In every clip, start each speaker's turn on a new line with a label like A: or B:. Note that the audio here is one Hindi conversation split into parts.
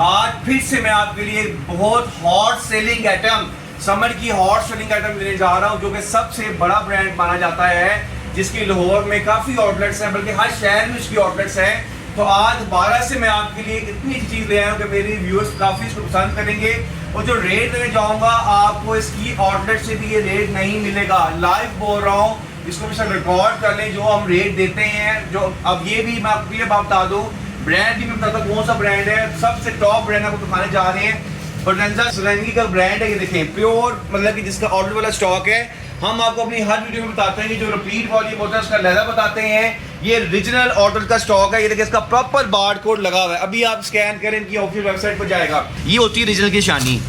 A: आज फिर से मैं आपके लिए बहुत हॉट सेलिंग आइटम, समर की हॉट सेलिंग आइटम लेने जा रहा हूं, जो कि सबसे बड़ा ब्रांड माना जाता है, जिसकी लाहौर में काफ़ी आउटलेट्स हैं, बल्कि हर शहर में उसकी आउटलेट्स हैं। तो आज 12 से मैं आपके लिए इतनी अच्छी चीज़ ले आया हूँ कि मेरे व्यूअर्स काफ़ी इसको पसंद करेंगे। और जो रेट देने जाऊँगा आपको, इसकी आउटलेट से भी ये रेट नहीं मिलेगा। लाइव बोल रहा हूँ, इसको भी रिकॉर्ड कर लें जो हम रेट देते हैं। जो अब ये भी मैं आपको ये बात बता दूँ, ब्रांड भी मैं बताता हूँ कौन सा ब्रांड है। सबसे टॉप ब्रांड आपको दिखाने जा रहे हैं, पोटेंजा सुरंगी का ब्रांड है। ये देखें, प्योर मतलब कि जिसका ऑर्डर वाला स्टॉक है। हम आपको अपनी हर वीडियो में बताते हैं कि जो रिपीट वॉल्यूम होता है उसका लहजा बताते हैं। ये ओरिजिनल ऑर्डर का स्टॉक है। ये देखिए, इसका प्रॉपर बार कोड लगा हुआ है। अभी आप स्कैन करें, इनकी ऑफिशियल वेबसाइट पर जाएगा। ये होती है ओरिजिनल की निशानी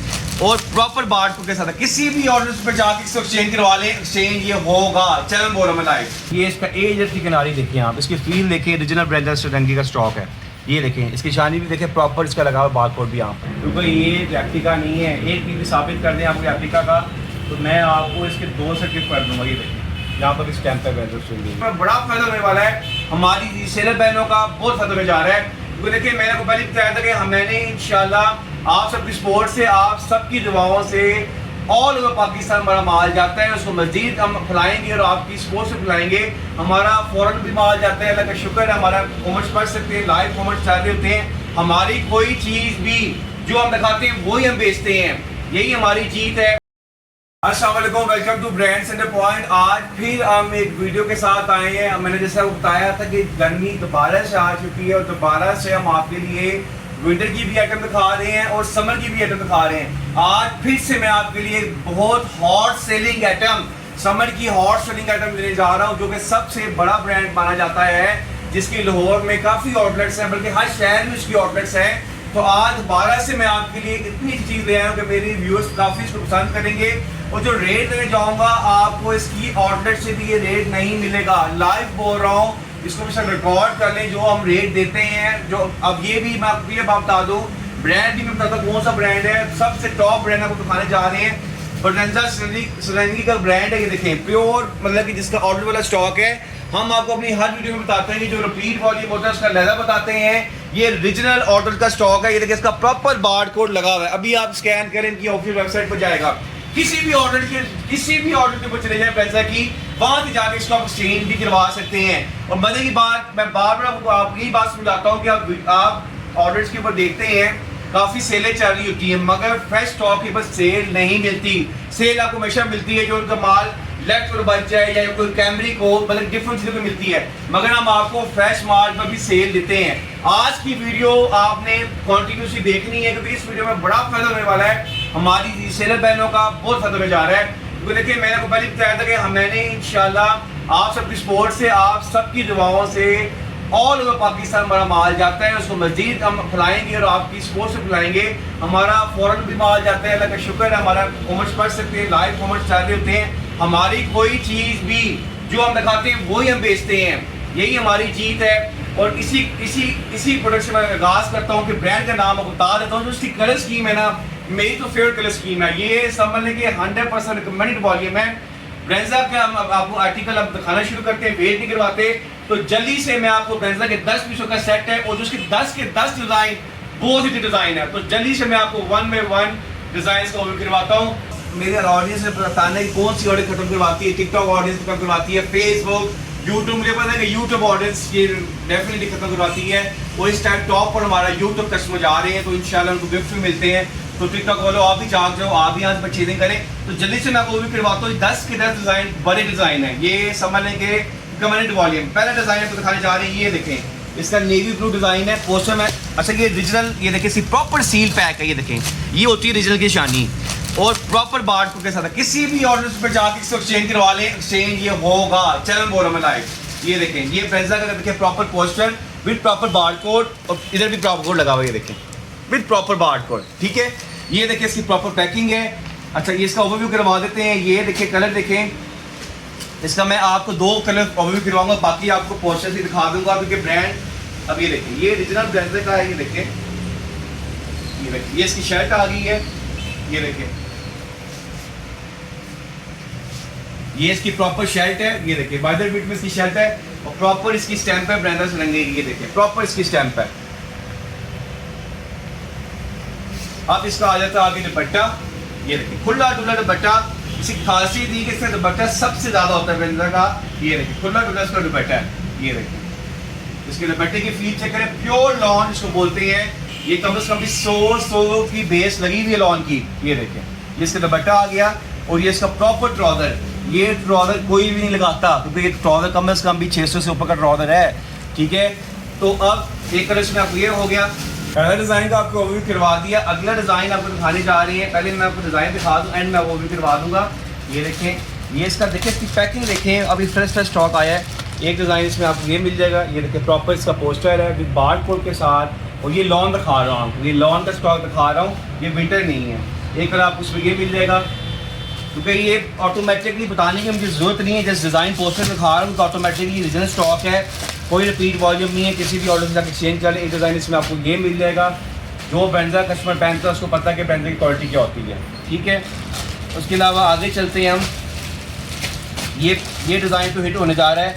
A: और प्रॉपर बार कोड के साथ। किसी भी ऑर्डर पर जाकर इसको एक्सचेंज करवा लें, एक्सचेंज ये होगा। चैनल बोल रहा मैं। ये इसका एज की किनारी देखिए आप, इसकी फील देखिए, ओरिजिनल ब्रांड सुरंगी का स्टॉक है। ये देखें, इसकी निशानी भी देखें, प्रॉपर इसका लगा हुआ बार कोड भी यहाँ पर, क्योंकि ये रेप्लिका नहीं है। एक चीज़ साबित कर दें आपको रेप्लिका का, तो मैं आपको इसके 2 सर्टिफिकेट कर दूँगा। ये देखें, यहाँ पर स्टैम्प है ब्रांड। बड़ा फायदा होने वाला है हमारी सेलर बहनों का, बहुत फायदा होने जा रहा है। क्योंकि देखिए, मैंने आपको पहले बताया था कि मैंने इंशाल्लाह आप सबकी सपोर्ट से, आप सबकी दुआओं से ऑल ओवर पाकिस्तान हमारा माल जाता है। उसको मज़ीद हम फैलाएंगे और आपकी सपोर्ट से फैलाएंगे। हमारा फ़ौरन भी माल जाता है, अल्लाह का शुक्र है। हमारा कॉमेंट्स पढ़ सकते हैं, लाइव कॉमेंट्स चल रहे होते हैं। हमारी कोई चीज़ भी जो हम दिखाते हैं वही हम बेचते हैं, यही हमारी जीत है। अस्सलाम वालेकुम, welcome to brand centre point. आज फिर हम एक वीडियो के साथ आए हैं। मैंने जैसा बताया था कि गर्मी दोबारा से आ चुकी है और दोबारा से हम आपके लिए विंटर की भी आइटम दिखा रहे हैं और समर की भी आइटम दिखा रहे हैं। आज फिर से मैं आपके लिए बहुत हॉट सेलिंग आइटम, समर की हॉट सेलिंग आइटम लेने जा रहा हूं, जो कि सबसे बड़ा ब्रांड माना जाता है, जिसकी लाहौर में काफ़ी आउटलेट्स हैं, बल्कि हर शहर में उसकी आउटलेट्स हैं। तो आज 12 से मैं आपके लिए इतनी अच्छी चीज़ ले आया हूँ कि मेरे व्यूअर्स काफ़ी इसको पसंद करेंगे। और जो रेट देने जाऊँगा आपको, इसकी आउटलेट से भी ये रेट नहीं मिलेगा। लाइव बोल रहा हूँ, इसको भी रिकॉर्ड कर लें जो हम रेट देते हैं। जो अब ये भी मैं आपको ये बात बता दूँ, ब्रांड भी मैं बताता हूँ कौन सा ब्रांड है। सबसे टॉप ब्रांड आपको दिखाने जा रहे हैं, पोटेंजा सुरंगी का ब्रांड है। ये देखें, प्योर मतलब कि जिसका ऑर्डर वाला स्टॉक है। हम आपको अपनी हर वीडियो में बताते हैं कि जो रिपीट वॉल्यूम होता है उसका लहजा बताते हैं। ये ओरिजिनल ऑर्डर का स्टॉक है। ये देखिए, इसका प्रॉपर बार कोड लगा हुआ है। अभी आप स्कैन करें, इनकी ऑफिशियल वेबसाइट पर जाएगा। किसी भी ऑर्डर के ऊपर चले जाए पैसा की, वहां से जाके इसको आप एक्सचेंज भी करवा सकते हैं। और मजे की बात, मैं बार बार आपको यही बात समझाता हूँ कि आप ऑर्डर्स के ऊपर देखते हैं काफ़ी सेलें चल रही होती हैं, मगर फ्रेश स्टॉक के ऊपर सेल नहीं मिलती। सेल आपको हमेशा मिलती है जो उनका माल लेफ्ट और बच जाए या कोई कैमरी को, मतलब डिफरेंट चीज़ों को मिलती है, मगर हम आपको फ्रेश माल पर भी सेल देते हैं। आज की वीडियो आपने कंटिन्यूसली देखनी है, क्योंकि इस वीडियो में बड़ा फायदा होने वाला है। हमारी सेलर बहनों का बहुत फायदा होने जा रहा है। क्योंकि देखिए, मैंने आपको पहले बताया था कि मैंने इंशाल्लाह आप सबकी सपोर्ट से, आप सबकी दुआओं से ऑल ओवर पाकिस्तान हमारा माल जाता है। उसको मज़ीद हम फैलाएंगे और आपकी सपोर्ट से फैलाएंगे। हमारा फ़ौरन भी माल जाता है, अल्लाह का शुक्र है। हमारा कॉमेंट्स पढ़ सकते हैं, लाइव कॉमेंट्स चल रहे होते हैं। हमारी कोई चीज़ भी जो हम दिखाते हैं वही हम बेचते हैं, यही हमारी जीत है। और इसी प्रोडक्ट से मैं आगाज़ करता हूँ कि ब्रांड का नाम आपको बता देता हूँ। जो उसकी कलर स्कीम है ना, मेरी तो फेवरेट कलर स्कीम है। ये समझ लें कि 100% रिकमेंडेड वॉल्यूम है। ब्रेंजा के हम आपको आर्टिकल अब दिखाना शुरू करते हैं, वेट नहीं करवाते। तो जल्दी से मैं आपको ब्रेंजा के 10 पीसों का सेट है और जो उसके 10 के 10 डिज़ाइन, बहुत ही डिज़ाइन है। तो जल्दी से मैं आपको 1 बाय 1 डिज़ाइन का ओवरव्यू करवाता हूँ। मेरे ऑडियंस ने बताना है कि कौन सी ऑडियंस खत्म करवाती है। टिकटॉक ऑडियंस खत्म करवाती है, फेसबुक, यूट्यूब। मुझे पता है कि यूट्यूब ऑडियंस ये डेफिनेटली खत्म करवाती है। और इस टाइम टॉप पर हमारा यूट्यूब कस्टमर जा रहे हैं, तो इंशाल्लाह उनको गिफ्ट भी मिलते हैं। तो टिकटॉक वालों, आप भी जाग जाओ, आप भी यहाँ से परचेजिंग करें। तो जल्दी से मैं आपको भी करवाता हूँ। 10 के 10 डिज़ाइन बड़े डिज़ाइन है। ये समझ लें कि रिकमेंडेड वॉल्यूम। पहला डिज़ाइन आपको दिखाने जा रहे हैं, ये देखें, इसका नेवी ब्लू डिज़ाइन है, पोस्टर में। अच्छा, ये ओरिजिनल, ये देखें, सी प्रॉपर सील पैक है। ये देखें, ये होती है ओरिजिनल की निशानी और प्रॉपर बार कोड के साथ। किसी भी ऑर्डर पर जाकर इसको एक्सचेंज करवा लें, एक्सचेंज ये होगा। चैनल बोल रहा मैं लाइव। ये देखें, ये ब्रेंजा का देखें, proper poster with proper bar code, और इधर भी प्रॉपर कोड लगा हुआ है। ये देखें, विद प्रॉपर बार कोड, ठीक है। ये देखिए, इसकी प्रॉपर पैकिंग है। अच्छा, ये इसका ओवरव्यू करवा देते हैं। ये देखिए, कलर देखें, इसका मैं आपको 2 कलर ओवरव्यू करवाऊंगा, बाकी आपको पोस्टर से दिखा दूंगा, क्योंकि ब्रांड अब ये देखिए, ये ओरिजिनल ब्रेंजा का है। ये देखिए, ये इसकी शर्ट आ गई है। ये देखिए, ये इसकी प्रॉपर शर्ट है। ये देखिए, बाइदर बीट में इसकी शर्ट है और प्रॉपर इसकी स्टैंप है ब्रेंजा सुरंगी की। ये देखिए, प्रॉपर इसकी स्टैंप है। अब इसका आ जाता है आगे दुपट्टा। ये देखिए खुला डुला दुपट्टा। इसकी खासियत ये कि इसका दुपट्टा सबसे ज़्यादा होता है ब्रेंजा का। ये देखिए खुला डुला इसका दुपट्टा है। ये देखिए इसके दुपट्टे की फील चेक करें, प्योर लॉन इसको बोलते हैं। ये कम से कम 100 की बेस लगी हुई है लॉन की। ये देखिए ये इसका दुपट्टा आ गया और ये इसका प्रॉपर ट्राउजर। ये ट्राउजर कोई भी नहीं लगाता क्योंकि ये ट्राउजर कम से कम भी 600 से ऊपर का ट्राउजर है, ठीक है। तो अब एक कलर इसमें आपको ये हो गया। पहला डिज़ाइन का आपको ओवरव्यू करवा दिया, अगला डिज़ाइन आपको दिखाने जा रही है। पहले मैं आपको डिज़ाइन दिखा दूँ, एंड में ओवरव्यू करवा दूँगा। ये देखें, ये इसका देखें, इसकी पैकिंग देखें, अभी फ्रेश स्टॉक आया है। एक डिज़ाइन इसमें आपको ये मिल जाएगा। ये देखिए प्रॉपर इसका पोस्टर है विद बार कोड के साथ। और ये लॉन दिखा रहा हूँ, ये लॉन का स्टॉक दिखा रहा हूँ, ये विंटर नहीं है। एक कलर आपको उसमें ये मिल जाएगा क्योंकि ये ऑटोमेटिकली बताने की मुझे ज़रूरत नहीं है। जैसे डिज़ाइन पोस्टर दिखा रहा हूँ तो ऑटोमेटिकली रीजनल स्टॉक है, कोई रिपीट वॉल्यूम नहीं है। किसी भी ऑर्डर से जाकर एक्सचेंज कर लें। एक डिज़ाइन इसमें आपको ये मिल जाएगा। जो ब्रांडा कस्टमर पहनता है उसको पता है कि ब्रांडा की क्वालिटी क्या होती है, ठीक है। उसके अलावा आगे चलते हैं हम। ये डिज़ाइन तो हिट होने जा रहा है।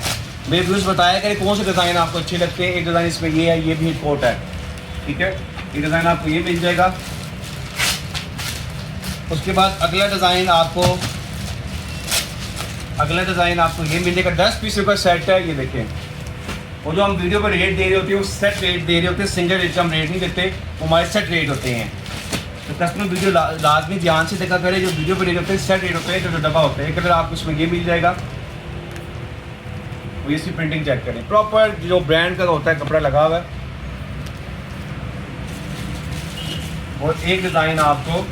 A: मेरे व्यूज़ बताया कि कौन से डिज़ाइन आपको अच्छे लगते हैं। एक डिज़ाइन इसमें ये है, ये भी हिट कोट है, ठीक है। ये डिज़ाइन आपको ये मिल जाएगा। उसके बाद अगला डिज़ाइन आपको ये मिलेगा। 10 पीसों का सेट है। ये देखें, वो जो हम वीडियो पर रेट दे रहे होते हैं वो सेट रेट दे रहे होते हैं, सिंगल रेट का हम रेट नहीं देते, वो हमारे सेट रेट होते हैं। तो कस्टमर वीडियो लाजमी ध्यान से देखा करे। जो वीडियो पर रेट होते हैं सेट रेट होते हैं, जो डब्बा होता है। एक अगर आपको इसमें ये मिल जाएगा। वो इसकी प्रिंटिंग चेक करें, प्रॉपर जो ब्रांड का होता है कपड़ा लगा हुआ है। और एक डिज़ाइन आपको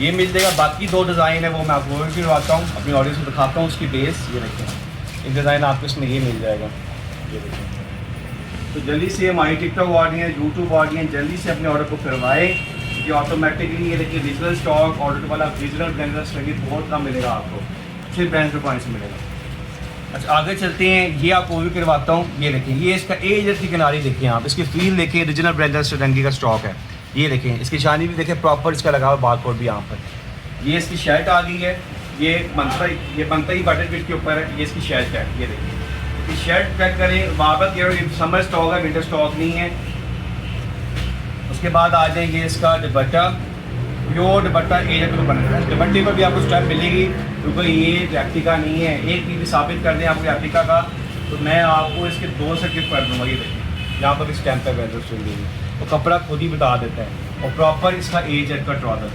A: ये मिल जाएगा। बाकी दो डिज़ाइन है वो मैं आपको भी करवाता हूँ, अपनी ऑडियंस को दिखाता हूँ उसकी बेस। ये देखें, एक डिज़ाइन आपको इसमें ये मिल जाएगा। ये देखें, तो जल्दी से हमारी टिकटॉक ऑडियंस, यूट्यूब ऑडियंस जल्दी से अपने ऑर्डर को करवाए कि ऑटोमेटिकली ये देखिए रीजनल स्टॉक ऑर्डर वाला रीजनल ब्रांड स्टॉक बहुत कम मिलेगा आपको, सिर्फ ब्रांड के पॉइंट से मिलेगा। अच्छा आगे चलते हैं, ये आपको भी करवाता हूँ। ये देखें, ये इसका एज की किनारी देखिए आप, इसकी फील देखिए, रीजनल ब्रांड रंगी का स्टॉक है। ये देखें, इसकी शानी भी देखें, प्रॉपर इसका लगा हुआ बारकोड भी यहाँ पर। ये इसकी शर्ट आ गई है। ये बनता ही बटन फिट के ऊपर है। ये इसकी शर्ट है। ये देखिए इसकी शर्ट चेक करें, बाबत ये समर स्टॉक है, विंटर स्टॉक नहीं है। उसके बाद आ जाएंगे इसका दुपट्टा, प्योर दुपट्टा एज का बना है। दुपट्टे पर भी आपको स्टैम्प मिलेगी क्योंकि ये रेप्लिका नहीं है। एक चीज़ साबित कर दें आपको रेप्लिका का, तो मैं आपको इसके 2 से गिफ्ट कर दूँगा। ये देखिए यहाँ पर भी स्टैम्प है वेदर स्टोरी, तो कपड़ा खुद ही बता देता है। और प्रॉपर इसका एज का ट्राउजर,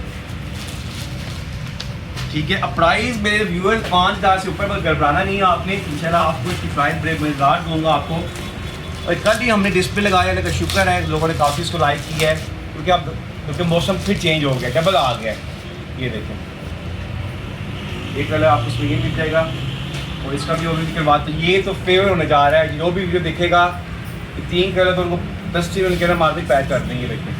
A: ठीक है। अब प्राइस मेरे व्यूअर्स 5000 से ऊपर, बस घबराना नहीं है आपने। इंशाल्लाह आपको इसकी प्राइस बड़े मज़ेदार दूँगा आपको। और कल ही हमने डिस्प्ले लगाया, लेकिन शुक्र है लोगों ने काफ़ी इसको लाइक किया है क्योंकि अब क्योंकि मौसम फिर चेंज हो गया, डबल आ गया है। ये देखें, एक कलर आपको इसमें ये मिल जाएगा। और इसका भी ओवरव्यू के बाद ये तो फेवर होने जा रहा है। जो भी वीडियो देखेगा 3 कलर तो उनको 10 चीज़ के मार भी पैक कर देंगे। देखें,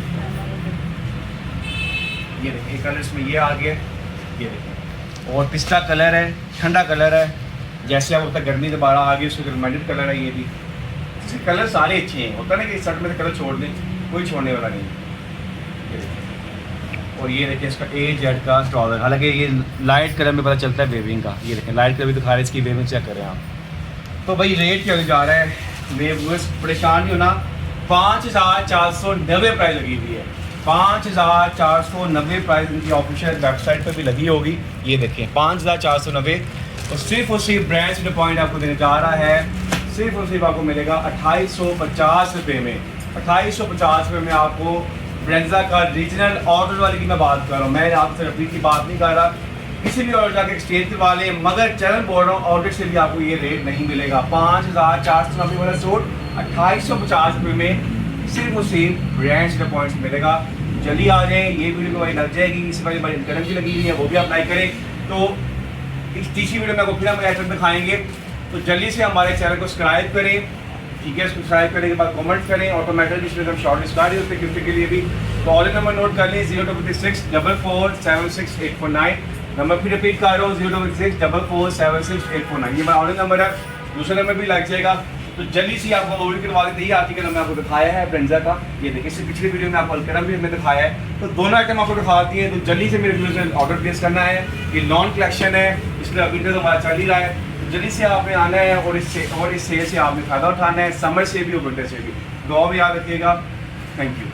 A: ये देखें, एक कलर इसमें ये आ गया। ये देखें, और पिस्ता कलर है, ठंडा कलर है। जैसे आप होता है गर्मी से बाहर आ गई उसके रिकमेंडेड कलर है। ये भी इसके कलर सारे अच्छे हैं। होता है ना कि शर्ट में से कलर छोड़ दें, कोई छोड़ने वाला नहीं है। और ये देखिए इसका एजेड का ट्राउजर, हालांकि ये लाइट कलर में पता चलता है वेविंग का। ये देखें लाइट कलर भी दिखा रहे हैं, इसकी वेविंग चेक करें आप। तो भाई रेट क्या जा रहा है, मेरे व्यूअर्स परेशान नहीं होना। 5490 प्राइस लगी हुई है। 5490 प्राइस इनकी ऑफिशियल वेबसाइट पर भी लगी होगी। ये देखें 5490, और सिर्फ ब्रांड पॉइंट आपको देने जा रहा है। सिर्फ और सिर्फ आपको मिलेगा 2850 रुपये में। 2850 रुपये में आपको ब्रेंजा का रीजनल ऑर्डर वाले की मैं बात कर रहा हूँ, मैं आपसे रिपीट की बात नहीं कर रहा। किसी भी ऑर्डर जाकर एक्सचेंज करवा लें, मगर चैनल बोल रहा हूँ ऑर्डर से भी आपको ये रेट नहीं मिलेगा। 5490 वाला सूट 2850 रुपये में सिर्फ और सिर्फ ब्रांड से पॉइंट्स मिलेगा। जल्दी आ जाएँ, ये वीडियो में भाई लग जाएगी। इसी बार हमारी गर्म की लगी हुई है, वो भी अप्लाई करें। तो इस तीसरी वीडियो में आपको फिर हम आइटम दिखाएंगे। तो जल्दी से हमारे चैनल को सब्सक्राइब करें, ठीक है। सब्सक्राइब करने के बाद कमेंट करें। ऑटोमेटिक इसमें हम शॉर्ट लिस्ट होते हैं गिफ्ट के लिए भी। तो ऑर्डर नंबर नोट कर लें 06644768449। नंबर फिर रिपीट कर रहा हूँ 06644768449। ये मेरा ऑर्डर नंबर है। दूसरा नंबर भी लग जाएगा। तो जल्दी से आपको ऑर्डर करवा देते ही आर्टिकल हमने आपको दिखाया है ब्रेंजा का। ये देखिए, इससे पिछली वीडियो में आपको अलकरम भी हमने दिखाया है। तो दोनों आइटम आपको दिखाती है। तो जल्दी से मेरे व्यूअर्स ने ऑर्डर प्लेस करना है। ये लॉन कलेक्शन है, इसलिए अभी तक हमारा चल ही रहा है। तो जल्दी से आपने आना है और इस सेल से आपने फ़ायदा उठाना है, समर से भी और विंटर से भी। दुआ भी याद रखिएगा। Thank you.